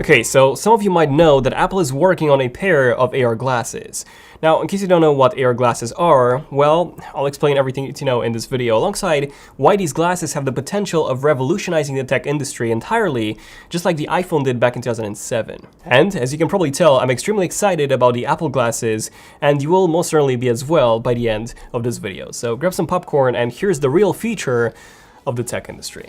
Okay, so some of you might know that Apple is working on a pair of AR glasses. Now, in case you don't know what AR glasses are, well, I'll explain everything you need to know in this video, alongside why these glasses have the potential of revolutionizing the tech industry entirely, just like the iPhone did back in 2007. And, as you can probably tell, I'm extremely excited about the Apple glasses, and you will most certainly be as well by the end of this video. So grab some popcorn, and here's the real feature of the tech industry.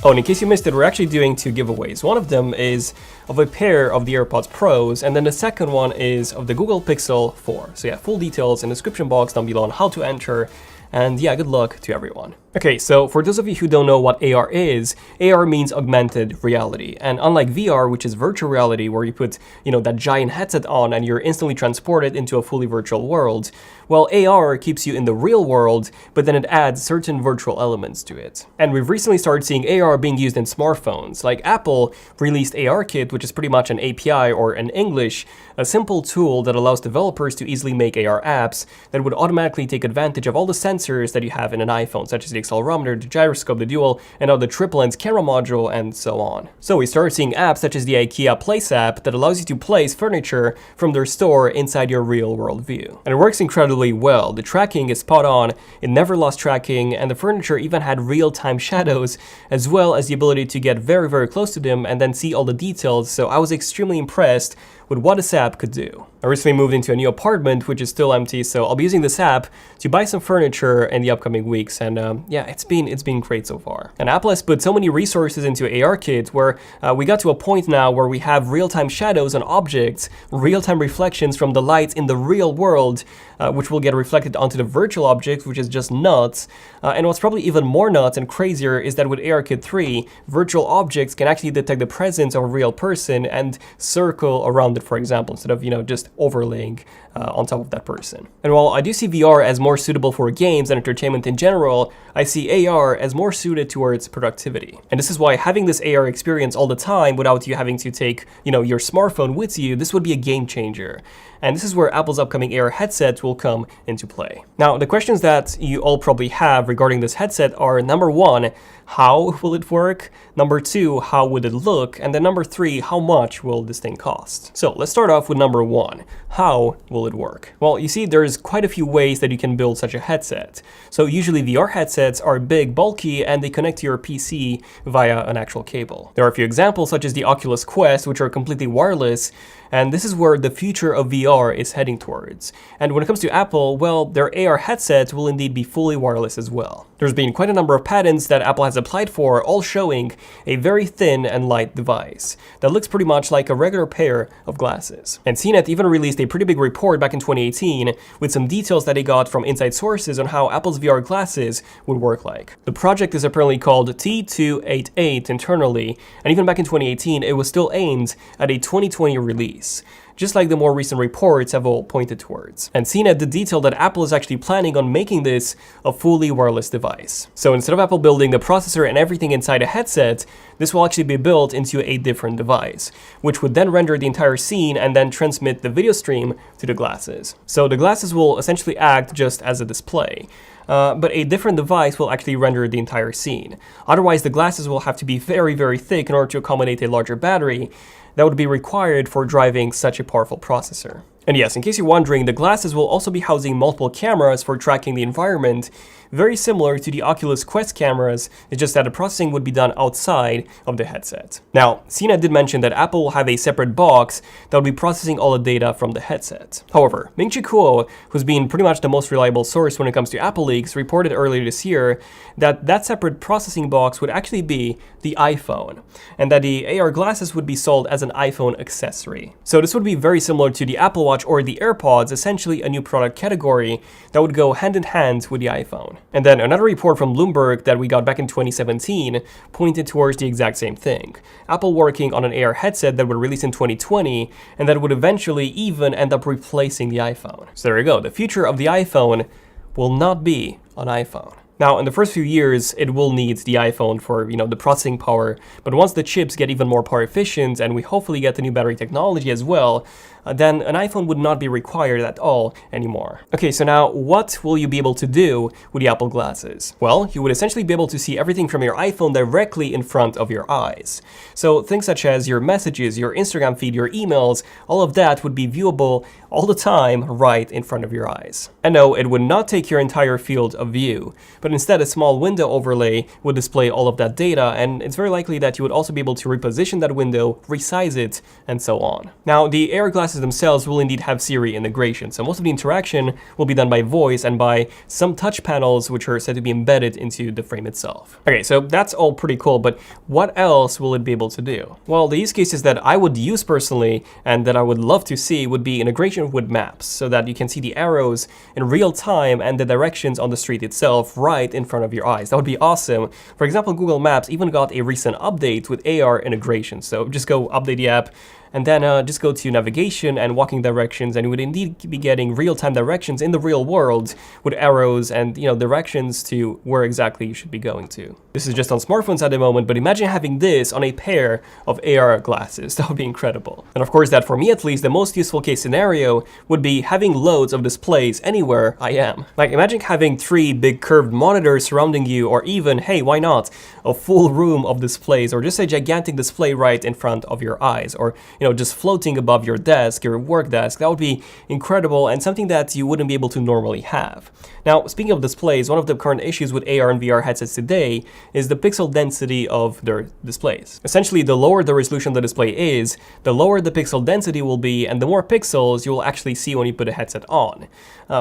Oh, and in case you missed it, we're actually doing two giveaways. One of them is of a pair of the AirPods Pros, and then the second one is of the Google Pixel 4. So yeah, full details in the description box down below on how to enter. And yeah, good luck to everyone. Okay, so for those of you who don't know what AR is, AR means augmented reality. And unlike VR, which is virtual reality, where you put, that giant headset on and you're instantly transported into a fully virtual world, well, AR keeps you in the real world, but then it adds certain virtual elements to it. And we've recently started seeing AR being used in smartphones. Like Apple released ARKit, which is pretty much an API, or in English, a simple tool that allows developers to easily make AR apps that would automatically take advantage of all the sensors that you have in an iPhone, such as the accelerometer, the gyroscope, the dual, and now the triple lens camera module, and so on. So we started seeing apps such as the IKEA Place app that allows you to place furniture from their store inside your real-world view. And it works incredibly well. The tracking is spot on, it never lost tracking, and the furniture even had real-time shadows, as well as the ability to get very, very close to them and then see all the details, so I was extremely impressed with what this app could do. I recently moved into a new apartment, which is still empty, so I'll be using this app to buy some furniture in the upcoming weeks, and yeah, it's been great so far. And Apple has put so many resources into ARKit, where we got to a point now where we have real-time shadows on objects, real-time reflections from the lights in the real world, which will get reflected onto the virtual objects, which is just nuts. And what's probably even more nuts and crazier is that with ARKit 3, virtual objects can actually detect the presence of a real person and circle around it, for example, instead of, just overlaying on top of that person. And while I do see VR as more suitable for games and entertainment in general, I see AR as more suited towards productivity. And this is why having this AR experience all the time without you having to take, your smartphone with you, this would be a game changer. And this is where Apple's upcoming AR headset will come into play. Now, the questions that you all probably have regarding this headset are, number one, how will it work? Number two, how would it look? And then number three, how much will this thing cost? So let's start off with number one. How will it work? Well, you see, there's quite a few ways that you can build such a headset. So usually VR headsets are big, bulky, and they connect to your PC via an actual cable. There are a few examples, such as the Oculus Quest, which are completely wireless, and this is where the future of VR is heading towards. And when it comes to Apple, well, their AR headsets will indeed be fully wireless as well. There's been quite a number of patents that Apple has applied for, all showing a very thin and light device that looks pretty much like a regular pair of glasses. And CNET even released a pretty big report back in 2018 with some details that they got from inside sources on how Apple's VR glasses would work like. The project is apparently called T288 internally, and even back in 2018, it was still aimed at a 2020 release, just like the more recent reports have all pointed towards. And CNET did detail that Apple is actually planning on making this a fully wireless device. So instead of Apple building the processor and everything inside a headset, this will actually be built into a different device, which would then render the entire scene and then transmit the video stream to the glasses. So the glasses will essentially act just as a display. But a different device will actually render the entire scene. Otherwise, the glasses will have to be very, very thick in order to accommodate a larger battery that would be required for driving such a powerful processor. And yes, in case you're wondering, the glasses will also be housing multiple cameras for tracking the environment, very similar to the Oculus Quest cameras, it's just that the processing would be done outside of the headset. Now, CNET did mention that Apple will have a separate box that will be processing all the data from the headset. However, Ming-Chi Kuo, who's been pretty much the most reliable source when it comes to Apple leaks, reported earlier this year that that separate processing box would actually be the iPhone, and that the AR glasses would be sold as an iPhone accessory. So this would be very similar to the Apple Watch or the AirPods, essentially a new product category that would go hand in hand with the iPhone. And then another report from Bloomberg that we got back in 2017 pointed towards the exact same thing. Apple working on an AR headset that would release in 2020 and that would eventually even end up replacing the iPhone. So there you go, the future of the iPhone will not be an iPhone. Now, in the first few years, it will need the iPhone for, the processing power, but once the chips get even more power efficient and we hopefully get the new battery technology as well, then an iPhone would not be required at all anymore. Okay, so now what will you be able to do with the Apple glasses? Well, you would essentially be able to see everything from your iPhone directly in front of your eyes. So things such as your messages, your Instagram feed, your emails, all of that would be viewable all the time right in front of your eyes. And no, it would not take your entire field of view, but instead a small window overlay would display all of that data, and it's very likely that you would also be able to reposition that window, resize it, and so on. Now, the AR glasses themselves will indeed have Siri integration, so most of the interaction will be done by voice and by some touch panels which are said to be embedded into the frame itself. Okay, so that's all pretty cool, but what else will it be able to do? Well, the use cases that I would use personally and that I would love to see would be integration with maps, so that you can see the arrows in real time and the directions on the street itself right in front of your eyes. That would be awesome. For example, Google Maps even got a recent update with AR integration, so just go update the app and then just go to navigation and walking directions, and you would indeed be getting real-time directions in the real world with arrows and, directions to where exactly you should be going to. This is just on smartphones at the moment, but imagine having this on a pair of AR glasses. That would be incredible. And of course, that for me at least, the most useful case scenario would be having loads of displays anywhere I am. Like, imagine having 3 big curved monitors surrounding you, or even, hey, why not, a full room of displays, or just a gigantic display right in front of your eyes, or just floating above your desk, your work desk. That would be incredible and something that you wouldn't be able to normally have. Now, speaking of displays, one of the current issues with AR and VR headsets today is the pixel density of their displays. Essentially, the lower the resolution the display is, the lower the pixel density will be, and the more pixels you will actually see when you put a headset on,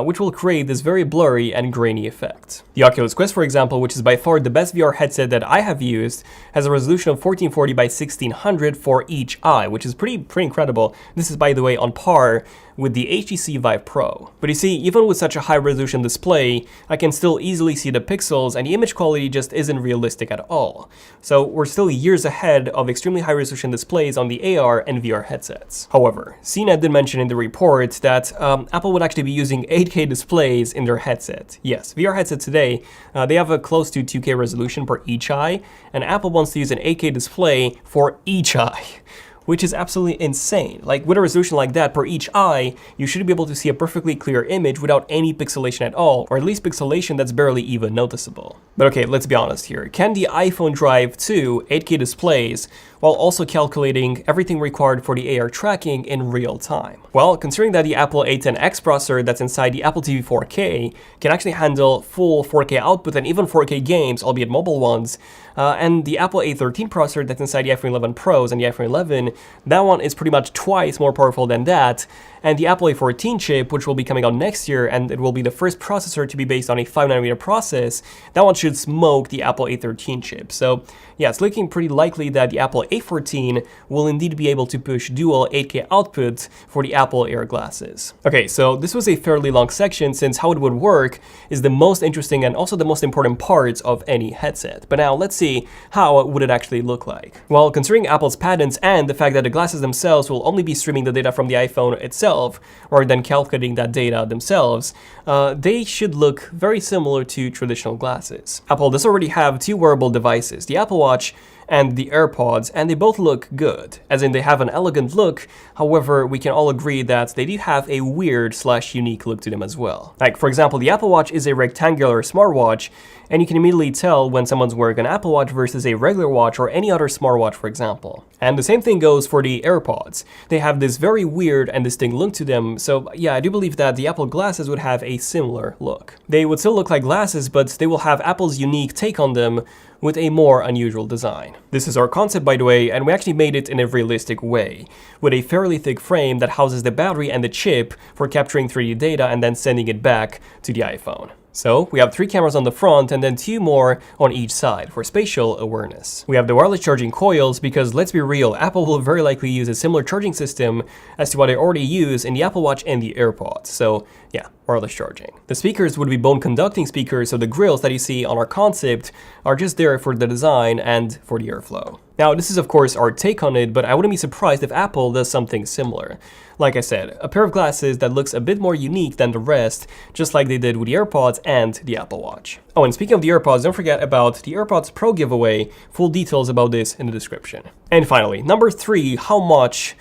which will create this very blurry and grainy effect. The Oculus Quest, for example, which is by far the best VR headset that I have used, has a resolution of 1440 by 1600 for each eye, which is pretty incredible. This is, by the way, on par with the HTC Vive Pro. But you see, even with such a high resolution display, I can still easily see the pixels, and the image quality just isn't realistic at all. So we're still years ahead of extremely high resolution displays on the AR and VR headsets. However, CNET did mention in the report that Apple would actually be using 8K displays in their headset. Yes, VR headsets today, they have a close to 2K resolution per each eye, and Apple wants to use an 8K display for each eye, which is absolutely insane. Like, with a resolution like that per each eye, you should be able to see a perfectly clear image without any pixelation at all, or at least pixelation that's barely even noticeable. But okay, let's be honest here. Can the iPhone drive 2 8K displays while also calculating everything required for the AR tracking in real time? Well, considering that the Apple A10X processor that's inside the Apple TV 4K can actually handle full 4K output and even 4K games, albeit mobile ones, and the Apple A13 processor that's inside the iPhone 11 Pros and the iPhone 11, that one is pretty much twice more powerful than that, and the Apple A14 chip, which will be coming out next year, and it will be the first processor to be based on a 5nm process, that one should smoke the Apple A13 chip. So yeah, it's looking pretty likely that the Apple A14 will indeed be able to push dual 8K output for the Apple AR glasses. Okay, so this was a fairly long section, since how it would work is the most interesting and also the most important parts of any headset. But now let's see, how would it actually look like? Well, considering Apple's patents and the fact that the glasses themselves will only be streaming the data from the iPhone itself, rather than calculating that data themselves, they should look very similar to traditional glasses. Apple does already have 2 wearable devices, the Apple Watch and the AirPods, and they both look good, as in they have an elegant look. However, we can all agree that they do have a weird/unique look to them as well. Like, for example, the Apple Watch is a rectangular smartwatch, and you can immediately tell when someone's wearing an Apple Watch versus a regular watch or any other smartwatch, for example. And the same thing goes for the AirPods. They have this very weird and distinct look to them, so yeah, I do believe that the Apple glasses would have a similar look. They would still look like glasses, but they will have Apple's unique take on them with a more unusual design. This is our concept, by the way, and we actually made it in a realistic way, with a fairly thick frame that houses the battery and the chip for capturing 3D data and then sending it back to the iPhone. So we have 3 cameras on the front and then 2 more on each side for spatial awareness. We have the wireless charging coils because, let's be real, Apple will very likely use a similar charging system as to what they already use in the Apple Watch and the AirPods. So yeah, wireless charging. The speakers would be bone conducting speakers, so the grills that you see on our concept are just there for the design and for the airflow. Now, this is of course our take on it, but I wouldn't be surprised if Apple does something similar. Like I said, a pair of glasses that looks a bit more unique than the rest, just like they did with the AirPods and the Apple Watch. Oh, and speaking of the AirPods, don't forget about the AirPods Pro giveaway. Full details about this in the description. And finally, number 3, how much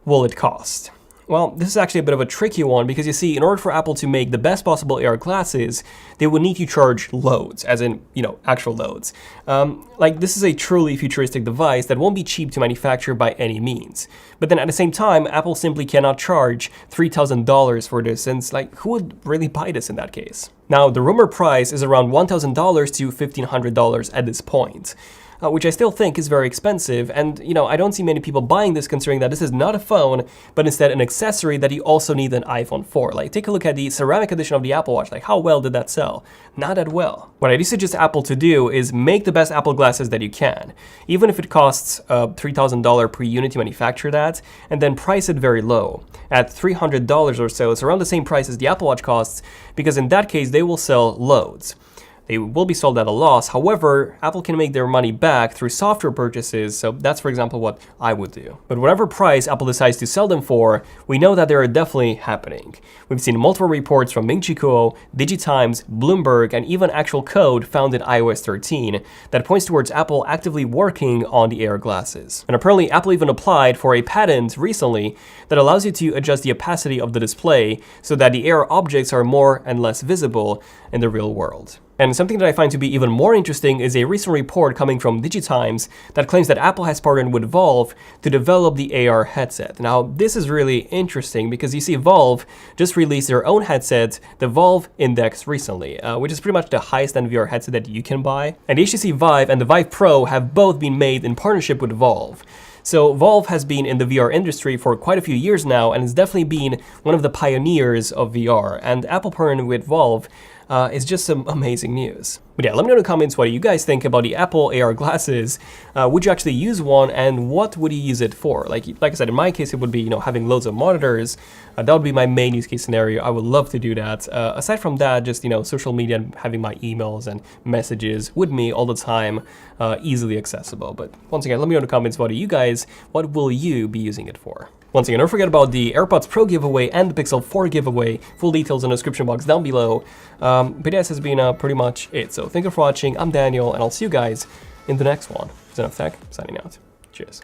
will it cost? Well, this is actually a bit of a tricky one because you see, in order for Apple to make the best possible AR glasses, they would need to charge loads, as in, actual loads. Like, this is a truly futuristic device that won't be cheap to manufacture by any means. But then at the same time, Apple simply cannot charge $3,000 for this, since, like, who would really buy this in that case? Now, the rumor price is around $1,000 to $1,500 at this point. Which I still think is very expensive, and I don't see many people buying this considering that this is not a phone, but instead an accessory that you also need an iPhone for. Like, take a look at the ceramic edition of the Apple Watch, like how well did that sell? Not that well. What I do suggest Apple to do is make the best Apple glasses that you can, even if it costs $3,000 per unit to manufacture that, and then price it very low. At $300 or so, it's around the same price as the Apple Watch costs, because in that case they will sell loads. They will be sold at a loss. However, Apple can make their money back through software purchases, so that's, for example, what I would do. But whatever price Apple decides to sell them for, we know that they are definitely happening. We've seen multiple reports from Ming Chi Kuo, DigiTimes, Bloomberg, and even actual code found in iOS 13 that points towards Apple actively working on the AR glasses. And apparently, Apple even applied for a patent recently that allows you to adjust the opacity of the display so that the AR objects are more and less visible in the real world. And something that I find to be even more interesting is a recent report coming from DigiTimes that claims that Apple has partnered with Valve to develop the AR headset. Now, this is really interesting because you see Valve just released their own headset, the Valve Index, recently, which is pretty much the highest end VR headset that you can buy. And the HTC Vive and the Vive Pro have both been made in partnership with Valve. So Valve has been in the VR industry for quite a few years now and has definitely been one of the pioneers of VR. And Apple partnering with Valve is just some amazing news. But yeah, let me know in the comments what you guys think about the Apple AR glasses. Would you actually use one, and what would you use it for? Like I said, in my case, it would be having loads of monitors. That would be my main use case scenario. I would love to do that. Aside from that, just social media and having my emails and messages with me all the time, easily accessible. But once again, let me know in the comments what what will you be using it for? Once again, don't forget about the AirPods Pro giveaway and the Pixel 4 giveaway. Full details in the description box down below. But this has been pretty much it. So thank you for watching. I'm Daniel, and I'll see you guys in the next one. Enough Tech, signing out. Cheers.